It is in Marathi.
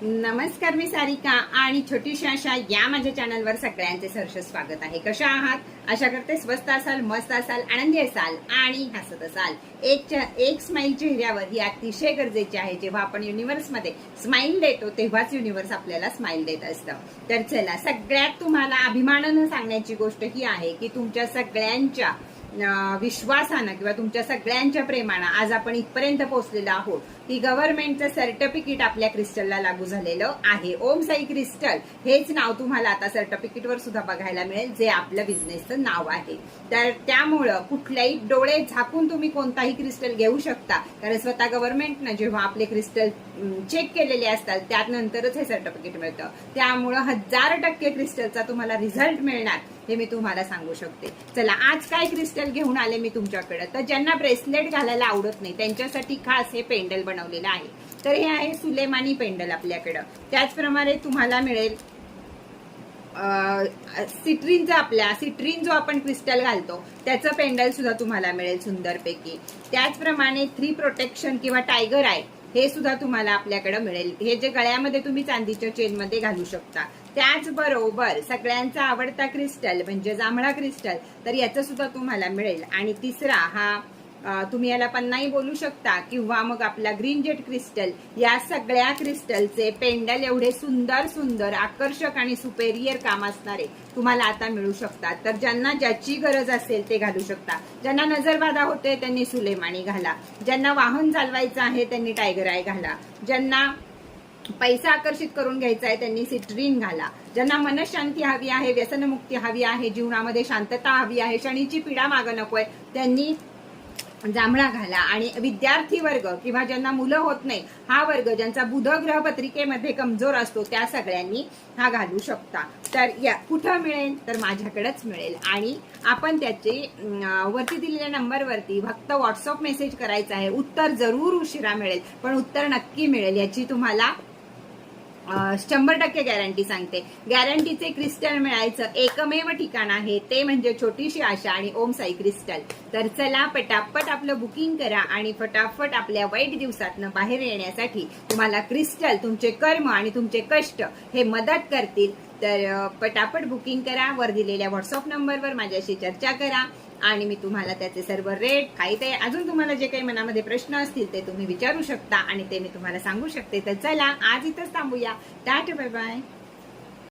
नमस्कार, मी सारिका आणि छोटीशी आशा या माझ्या चॅनलवर सगळ्यांचे सहर्ष स्वागत आहे. कशा आहात? आशा करते स्वस्त असाल, मस्त असाल, आनंदी असाल आणि हसत असाल. एक स्माइल चेहऱ्यावर ही अतिशय गरजेची आहे. जेव्हा आपण युनिव्हर्समध्ये स्माइल देतो तेव्हाच युनिव्हर्स आपल्याला स्माइल देत असतं. तर चला, सगळ्यात तुम्हाला अभिमानानं सांगण्याची गोष्ट ही आहे की तुमच्या सगळ्यांच्या विश्वासानं किंवा तुमच्या सगळ्यांच्या प्रेमानं आज आपण इथपर्यंत पोहोचलेलो आहोत की गव्हर्नमेंटचं सर्टिफिकेट आपल्या क्रिस्टलला लागू झालेलं आहे. ओम साई क्रिस्टल हेच नाव तुम्हाला आता सर्टिफिकेटवर सुद्धा बघायला मिळेल, जे आपलं बिझनेसचं नाव आहे. तर त्यामुळं कुठल्याही डोळे झाकून तुम्ही कोणताही क्रिस्टल घेऊ शकता, कारण स्वतः गव्हर्नमेंटनं जेव्हा आपले क्रिस्टल चेक केलेले असतात त्यानंतरच हे सर्टिफिकेट मिळतं. त्यामुळं 1000% क्रिस्टलचा तुम्हाला रिझल्ट मिळणार हे मी तुम्हाला सांगू शकते. चला, आज काय क्रिस्टल घेऊन आले मी तुमच्याकडे. तर ज्यांना ब्रेसलेट घालायला आवडत नाही त्यांच्यासाठी खास हे पेंडल बनवलेलं आहे. तर हे आहे सुलेमानी पेंडल आपल्याकडं. त्याचप्रमाणे तुम्हाला मिळेल सिट्रीन जो आपण क्रिस्टल घालतो त्याचं पेंडल सुद्धा तुम्हाला मिळेल सुंदरपैकी. त्याचप्रमाणे 3 प्रोटेक्शन किंवा टायगर आय हे सुद्धा तुम्हाला आपल्याकडे मिळेल. हे जे गळ्यामध्ये तुम्ही चांदीच्या चेन मध्ये घालू शकता. त्याचबरोबर सगळ्यांचा आवडता क्रिस्टल म्हणजे जांभळा क्रिस्टल, तर याचं सुद्धा तुम्हाला मिळेल. आणि तिसरा हा तुम्ही याला पन्नाई बोलू शकता किंवा मग आपला ग्रीन जेट क्रिस्टल. या सगळ्या क्रिस्टलचे पेंडल एवढे सुंदर सुंदर, आकर्षक आणि सुपेरियर काम असणारे तुम्हाला आता मिळू शकतात. तर ज्यांना ज्याची गरज असेल ते घालू शकता. ज्यांना नजरबाधा होते त्यांनी सुलेमानी घाला, ज्यांना वाहन चालवायचं आहे त्यांनी टायगर आय घाला, ज्यांना पैसा आकर्षित करून घ्यायचा आहे त्यांनी सिट्रीन घाला, ज्यांना मनशांती हवी आहे, व्यसनमुक्ती हवी आहे, जीवनामध्ये शांतता हवी आहे, शनीची पीडा मागं नकोय त्यांनी जांभळा घाला. आणि विद्यार्थी वर्ग किंवा ज्यांना मुलं होत नाही हा वर्ग, ज्यांचा बुध ग्रह पत्रिकेमध्ये कमजोर असतो, त्या सगळ्यांनी हा घालू शकता. तर या कुठं मिळेल तर माझ्याकडेच मिळेल. आणि आपण त्याचे वरती दिलेल्या नंबरवरती फक्त व्हॉट्सअप मेसेज करायचा आहे. उत्तर जरूर उशिरा मिळेल पण उत्तर नक्की मिळेल याची तुम्हाला 100% गॅरंटी सांगते. गॅरंटीचे क्रिस्टल मिळायचं एकमेव ठिकाण आहे ते म्हणजे छोटीशी आशा आणि ओम साई क्रिस्टल. तर चला, पटापट आपलं बुकिंग करा आणि फटाफट आपल्या वाईट दिवसातनं बाहेर येण्यासाठी तुम्हाला क्रिस्टल तुमचे कर्म आणि तुमचे कष्ट हे मदत करतील. तर पटापट बुकिंग करा. वर दिलेल्या व्हॉट्सअप नंबरवर माझ्याशी चर्चा करा आणि मी तुम्हाला त्याचे सर्व रेट, काही ते अजून तुम्हाला जे काही मनामध्ये प्रश्न असतील ते तुम्ही विचारू शकता आणि ते मी तुम्हाला सांगू शकते. तर चला, आज इथंच थांबूया. टाटा, बाय बाय.